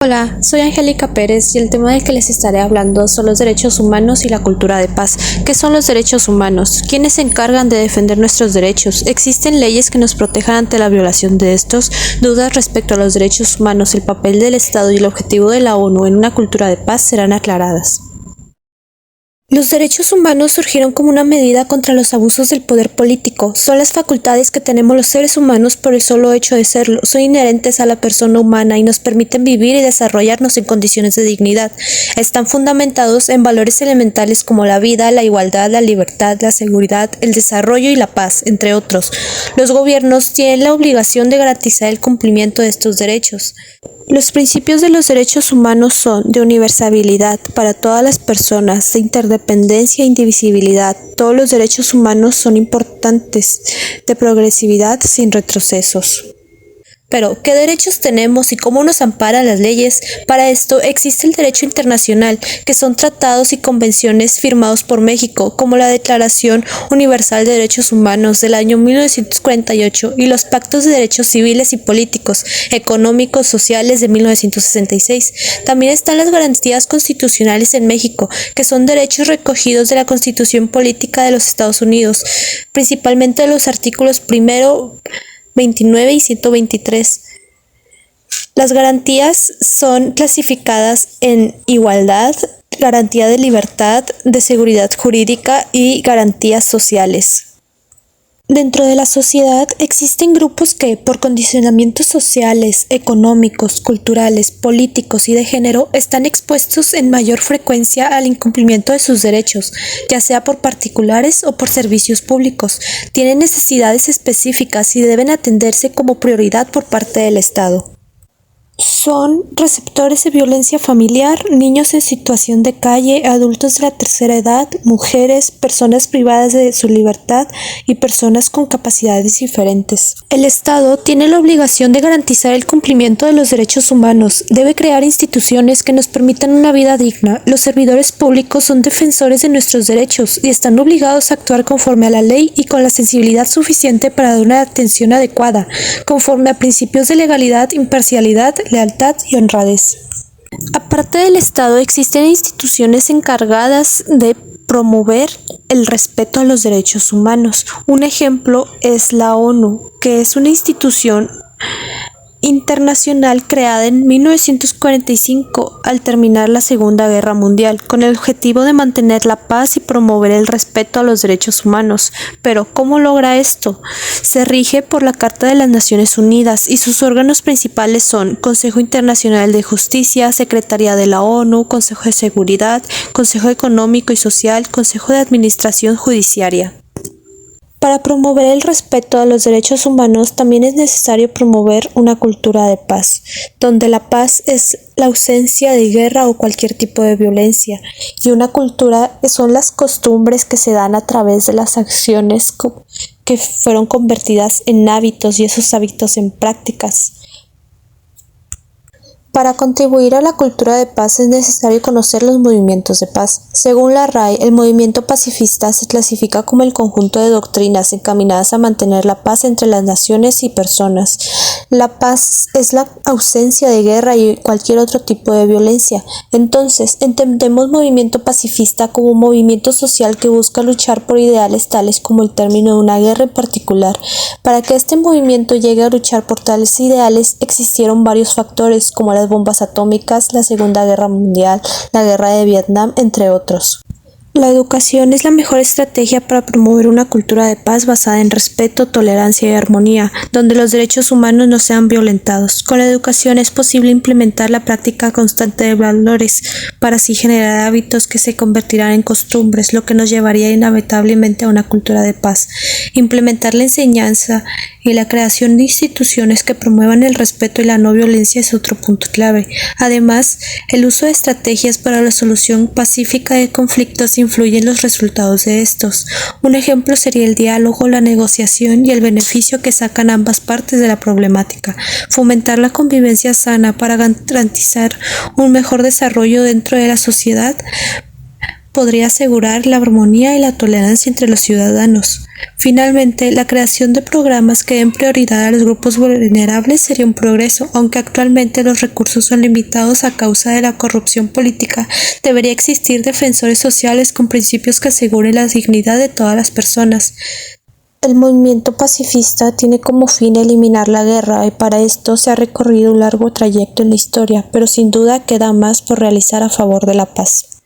Hola, soy Angélica Pérez y el tema del que les estaré hablando son los derechos humanos y la cultura de paz. ¿Qué son los derechos humanos? ¿Quiénes se encargan de defender nuestros derechos? ¿Existen leyes que nos protejan ante la violación de estos? Dudas respecto a los derechos humanos, el papel del Estado y el objetivo de la ONU en una cultura de paz serán aclaradas. Los derechos humanos surgieron como una medida contra los abusos del poder político. Son las facultades que tenemos los seres humanos por el solo hecho de serlo. Son inherentes a la persona humana y nos permiten vivir y desarrollarnos en condiciones de dignidad. Están fundamentados en valores elementales como la vida, la igualdad, la libertad, la seguridad, el desarrollo y la paz, entre otros. Los gobiernos tienen la obligación de garantizar el cumplimiento de estos derechos. Los principios de los derechos humanos son de universalidad para todas las personas, de interdependencia e indivisibilidad. Todos los derechos humanos son importantes, de progresividad sin retrocesos. Pero, ¿qué derechos tenemos y cómo nos amparan las leyes? Para esto existe el derecho internacional, que son tratados y convenciones firmados por México, como la Declaración Universal de Derechos Humanos del año 1948 y los pactos de derechos civiles y políticos, económicos, sociales de 1966. También están las garantías constitucionales en México, que son derechos recogidos de la Constitución Política de los Estados Unidos, principalmente los artículos 29 y 123. Las garantías son clasificadas en igualdad, garantía de libertad, de seguridad jurídica y garantías sociales. Dentro de la sociedad existen grupos que, por condicionamientos sociales, económicos, culturales, políticos y de género, están expuestos en mayor frecuencia al incumplimiento de sus derechos, ya sea por particulares o por servicios públicos. Tienen necesidades específicas y deben atenderse como prioridad por parte del Estado. Son receptores de violencia familiar, niños en situación de calle, adultos de la tercera edad, mujeres, personas privadas de su libertad y personas con capacidades diferentes. El Estado tiene la obligación de garantizar el cumplimiento de los derechos humanos. Debe crear instituciones que nos permitan una vida digna. Los servidores públicos son defensores de nuestros derechos y están obligados a actuar conforme a la ley y con la sensibilidad suficiente para dar una atención adecuada, conforme a principios de legalidad, imparcialidad, lealtad y honradez. Aparte del Estado, existen instituciones encargadas de promover el respeto a los derechos humanos. Un ejemplo es la ONU, que es una institución internacional creada en 1945 al terminar la Segunda Guerra Mundial, con el objetivo de mantener la paz y promover el respeto a los derechos humanos. Pero, ¿cómo logra esto? Se rige por la Carta de las Naciones Unidas y sus órganos principales son Consejo Internacional de Justicia, Secretaría de la ONU, Consejo de Seguridad, Consejo Económico y Social, Consejo de Administración Judiciaria. Para promover el respeto a los derechos humanos también es necesario promover una cultura de paz, donde la paz es la ausencia de guerra o cualquier tipo de violencia, y una cultura son las costumbres que se dan a través de las acciones que fueron convertidas en hábitos y esos hábitos en prácticas. Para contribuir a la cultura de paz es necesario conocer los movimientos de paz. Según la RAE, el movimiento pacifista se clasifica como el conjunto de doctrinas encaminadas a mantener la paz entre las naciones y personas. La paz es la ausencia de guerra y cualquier otro tipo de violencia. Entonces, entendemos movimiento pacifista como un movimiento social que busca luchar por ideales tales como el término de una guerra en particular. Para que este movimiento llegue a luchar por tales ideales, existieron varios factores como las bombas atómicas, la Segunda Guerra Mundial, la Guerra de Vietnam, entre otros. La educación es la mejor estrategia para promover una cultura de paz basada en respeto, tolerancia y armonía, donde los derechos humanos no sean violentados. Con la educación es posible implementar la práctica constante de valores, para así generar hábitos que se convertirán en costumbres, lo que nos llevaría inevitablemente a una cultura de paz. Implementar la enseñanza y la creación de instituciones que promuevan el respeto y la no violencia es otro punto clave. Además, el uso de estrategias para la solución pacífica de conflictos influye en los resultados de estos. Un ejemplo sería el diálogo, la negociación y el beneficio que sacan ambas partes de la problemática. Fomentar la convivencia sana para garantizar un mejor desarrollo dentro de la sociedad podría asegurar la armonía y la tolerancia entre los ciudadanos. Finalmente, la creación de programas que den prioridad a los grupos vulnerables sería un progreso, aunque actualmente los recursos son limitados a causa de la corrupción política. Debería existir defensores sociales con principios que aseguren la dignidad de todas las personas. El movimiento pacifista tiene como fin eliminar la guerra y para esto se ha recorrido un largo trayecto en la historia, pero sin duda queda más por realizar a favor de la paz.